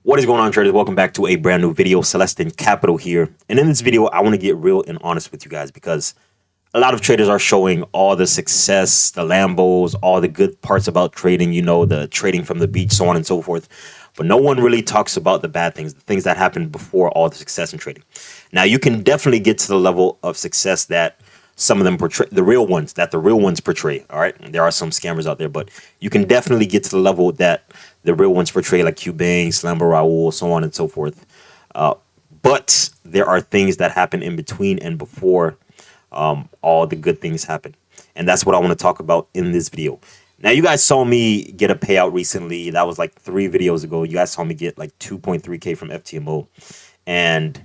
What is going on, traders? Welcome back to a brand new video. Celestin Capital here. And in this video, I want to get real and honest with you guys because a lot of traders are showing all the success, the Lambos, all the good parts about trading, the trading from the beach, so on and so forth. But no one really talks about the bad things, the things that happened before all the success in trading. Now, you can definitely get to the level of success that some of them portray, the real ones portray. All right. There are some scammers out there, but you can definitely get to the level that the real ones portray, like Cubanks, Lambo Raul, so on and so forth. But there are things that happen in between and before all the good things happen. And that's what I want to talk about in this video. Now, you guys saw me get a payout recently. That was like 3 videos ago. You guys saw me get like 2.3K from FTMO. And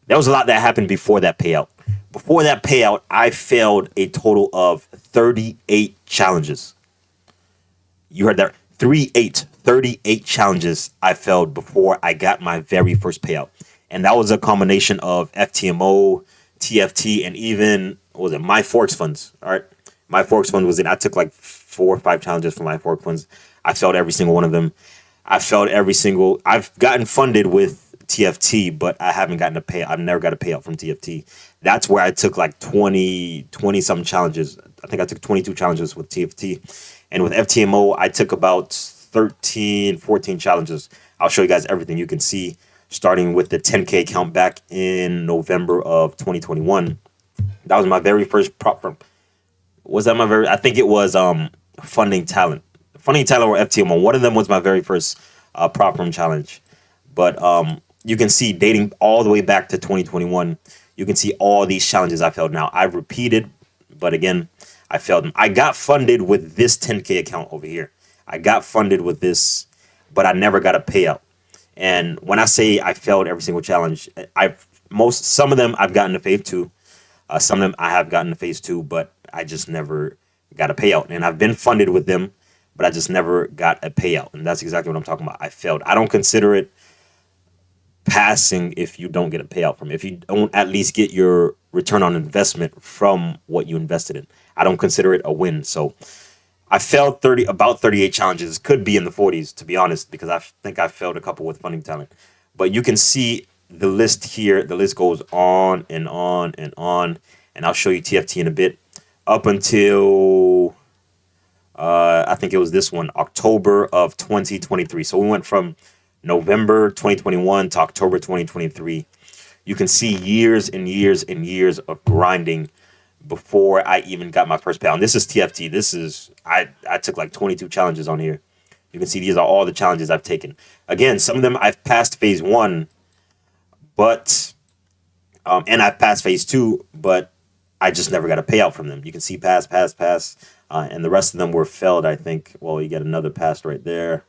there was a lot that happened before that payout. Before that payout, I failed a total of 38 challenges. You heard that? 38 challenges I failed before I got my very first payout. And that was a combination of FTMO, TFT, and even, what was it, My Forex funds. All right. My Forex fund was in. I took like 4 or 5 challenges for My Forex funds. I failed every single one of them. I've gotten funded with TFT, but I haven't gotten a payout. I've never got a payout from TFT. That's where I took like 20 some challenges. I think I took 22 challenges with TFT. And with FTMO, I took about 13, 14 challenges. I'll show you guys everything. You can see starting with the 10K account back in November of 2021. That was my very first prop firm. I think it was Funding Talent. Funding Talent or FTMO. One of them was my very first prop firm challenge. But you can see dating all the way back to 2021, you can see all these challenges I failed. Now, I've repeated, but again, I failed them. I got funded with this 10K account over here. I got funded with this, but I never got a payout. And when I say I failed every single challenge, some of them I've gotten to phase 2. Some of them I have gotten to phase 2, but I just never got a payout. And I've been funded with them, but I just never got a payout. And that's exactly what I'm talking about. I failed. I don't consider it passing if you don't get a payout from it. If you don't at least get your return on investment from what you invested in, I don't consider it a win. So I failed about 38 challenges. Could be in the 40s, to be honest, because I think I failed a couple with Funding Talent. But you can see the list here. The list goes on and on and on. And I'll show you TFT in a bit. Up until, I think it was this one, October of 2023. So we went from November 2021 to October 2023. You can see years and years and years of grinding before I even got my first payout. And this is TFT. I took like 22 challenges on here. You can see these are all the challenges I've taken. Again, some of them I've passed phase 1, but and I've passed phase 2, but I just never got a payout from them. You can see pass, and the rest of them were failed, I think. Well, you get another pass right there.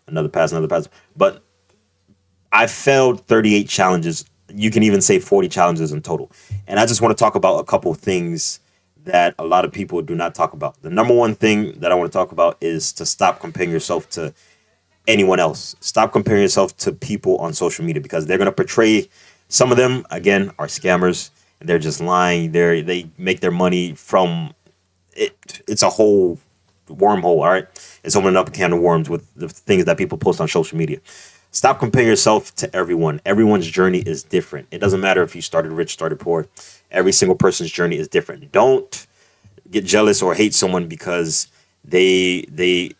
Another pass. But I failed 38 challenges. You can even say 40 challenges in total. And I just want to talk about a couple of things that a lot of people do not talk about. The number one thing that I want to talk about is to stop comparing yourself to anyone else. Stop comparing yourself to people on social media because they're going to portray, some of them, again, are scammers. And they're just lying. They make their money from it. It's a whole wormhole, all right? It's opening up a can of worms with the things that people post on social media. Stop comparing yourself to everyone. Everyone's journey is different. It doesn't matter if you started rich, started poor. Every single person's journey is different. Don't get jealous or hate someone because they've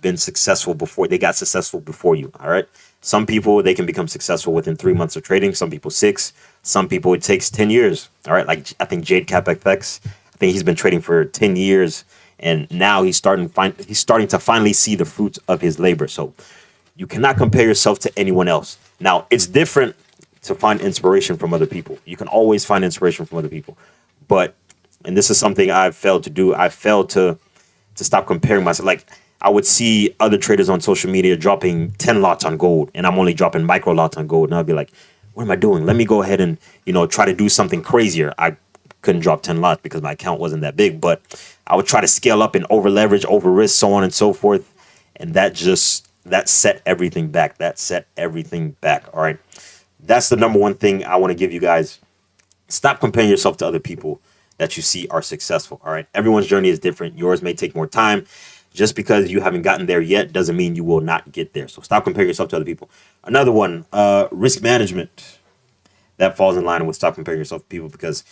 been successful before. They got successful before you, all right? Some people, they can become successful within 3 months of trading. Some people 6. Some people, it takes 10 years, all right? Like, I think Jade CapFX, I think he's been trading for 10 years. And now he's starting to finally see the fruits of his labor. So you cannot compare yourself to anyone else. Now, it's different to find inspiration from other people. You can always find inspiration from other people. But, and this is something I've failed to do. I failed to stop comparing myself. Like, I would see other traders on social media dropping 10 lots on gold, and I'm only dropping micro lots on gold. And I'd be like, what am I doing? Let me go ahead and, try to do something crazier. I couldn't drop 10 lots because my account wasn't that big, but I would try to scale up and over leverage, over risk, so on and so forth. And that set everything back. All right. That's the number one thing I want to give you guys. Stop comparing yourself to other people that you see are successful. All right. Everyone's journey is different. Yours may take more time. Just because you haven't gotten there yet doesn't mean you will not get there. So stop comparing yourself to other people. Another one, risk management. That falls in line with stop comparing yourself to people, because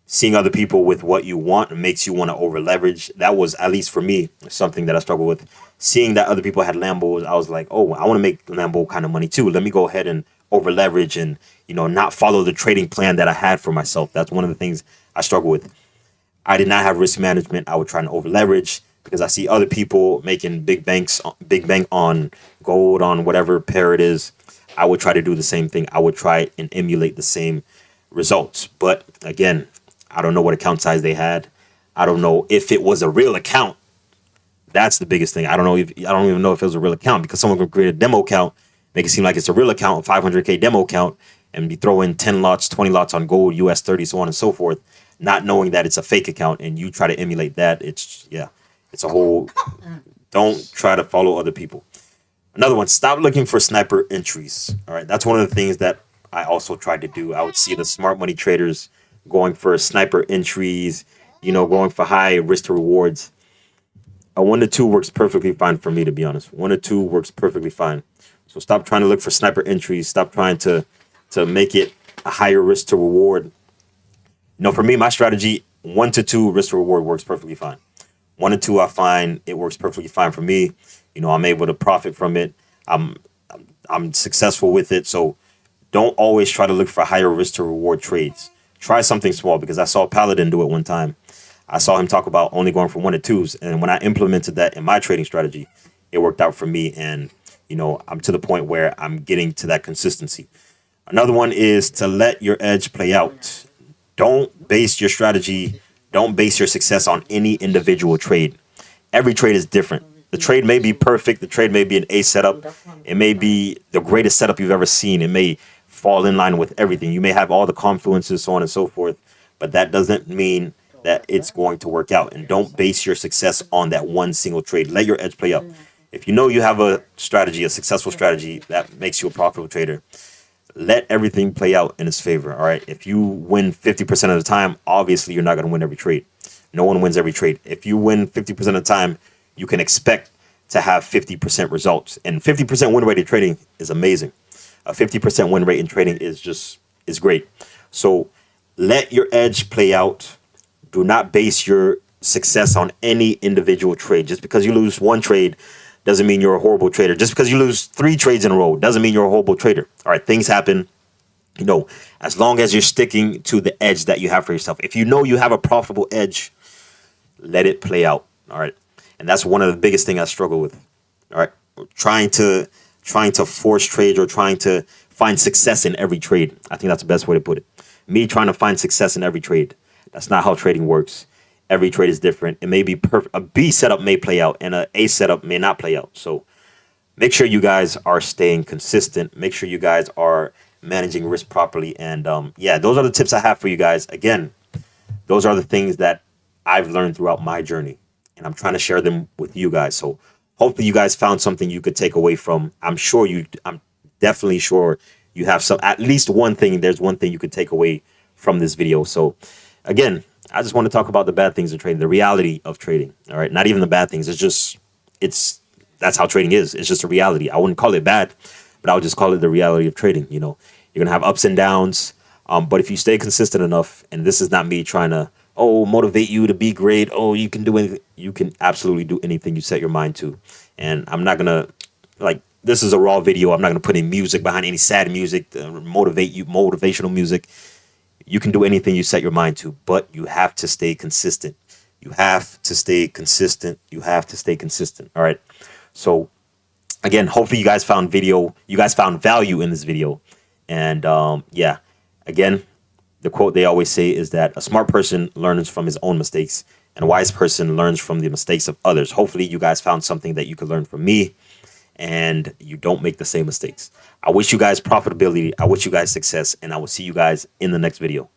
seeing other people with what you want makes you want to over leverage. That was, at least for me, something that I struggle with. Seeing that other people had Lambos, I was like, oh, I want to make Lambo kind of money too. Let me go ahead and over leverage and, not follow the trading plan that I had for myself. That's one of the things I struggle with. I did not have risk management. I would try to over leverage because I see other people making big bank on gold, on whatever pair it is. I would try to do the same thing. I would try and emulate the same results. But again, I don't know what account size they had. I don't know if it was a real account. That's the biggest thing. I don't even know if it was a real account, because someone could create a demo account, make it seem like it's a real account, a 500K demo account, and be throwing 10 lots, 20 lots on gold, US 30, so on and so forth, not knowing that it's a fake account, and you try to emulate that. It's a whole, don't try to follow other people. Another one, stop looking for sniper entries. All right. That's one of the things that I also tried to do. I would see the smart money traders going for sniper entries, going for high risk to rewards. A 1 to 2 works perfectly fine for me, to be honest. 1 to 2 works perfectly fine. So stop trying to look for sniper entries. Stop trying to make it a higher risk to reward. For me, my strategy, 1 to 2 risk to reward works perfectly fine. 1 to 2, I find it works perfectly fine for me. I'm able to profit from it. I'm successful with it. So don't always try to look for higher risk to reward trades. Try something small, because I saw Paladin do it one time. I saw him talk about only going for 1 to 2s. And when I implemented that in my trading strategy, it worked out for me. And, I'm to the point where I'm getting to that consistency. Another one is to let your edge play out. Don't base your strategy, don't base your success on any individual trade. Every trade is different. The trade may be perfect. The trade may be an A setup. It may be the greatest setup you've ever seen. It may fall in line with everything. You may have all the confluences, so on and so forth, but that doesn't mean that it's going to work out. And don't base your success on that one single trade. Let your edge play out. If you know you have a strategy, a successful strategy that makes you a profitable trader, let everything play out in its favor. All right. If you win 50% of the time, obviously you're not going to win every trade. No one wins every trade. If you win 50% of the time, you can expect to have 50% results. And 50% win rate in trading is amazing. A 50% win rate in trading is great. So let your edge play out. Do not base your success on any individual trade. Just because you lose one trade doesn't mean you're a horrible trader. Just because you lose 3 trades in a row doesn't mean you're a horrible trader. All right, things happen. As long as you're sticking to the edge that you have for yourself. If you know you have a profitable edge, let it play out. All right. And that's one of the biggest things I struggle with. All right. Trying to force trades or trying to find success in every trade. I think that's the best way to put it. Me trying to find success in every trade. That's not how trading works. Every trade is different. It may be perfect. A B setup may play out and a A setup may not play out. So make sure you guys are staying consistent. Make sure you guys are managing risk properly. And those are the tips I have for you guys. Again, those are the things that I've learned throughout my journey, and I'm trying to share them with you guys. So hopefully you guys found something you could take away from. I'm definitely sure you have at least one thing. There's one thing you could take away from this video. So again, I just want to talk about the bad things of trading, the reality of trading. All right. Not even the bad things. That's how trading is. It's just a reality. I wouldn't call it bad, but I would just call it the reality of trading. You're going to have ups and downs. But if you stay consistent enough, and this is not me trying to, motivate you to be great. You can do anything. You can absolutely do anything you set your mind to. And I'm not going to, this is a raw video. I'm not going to put any music behind, any sad music to motivate you, motivational music. You can do anything you set your mind to, but you have to stay consistent. You have to stay consistent. You have to stay consistent. All right. So again, hopefully you guys found value in this video. And again, the quote they always say is that a smart person learns from his own mistakes and a wise person learns from the mistakes of others. Hopefully you guys found something that you could learn from me and you don't make the same mistakes. I wish you guys profitability. I wish you guys success, and I will see you guys in the next video.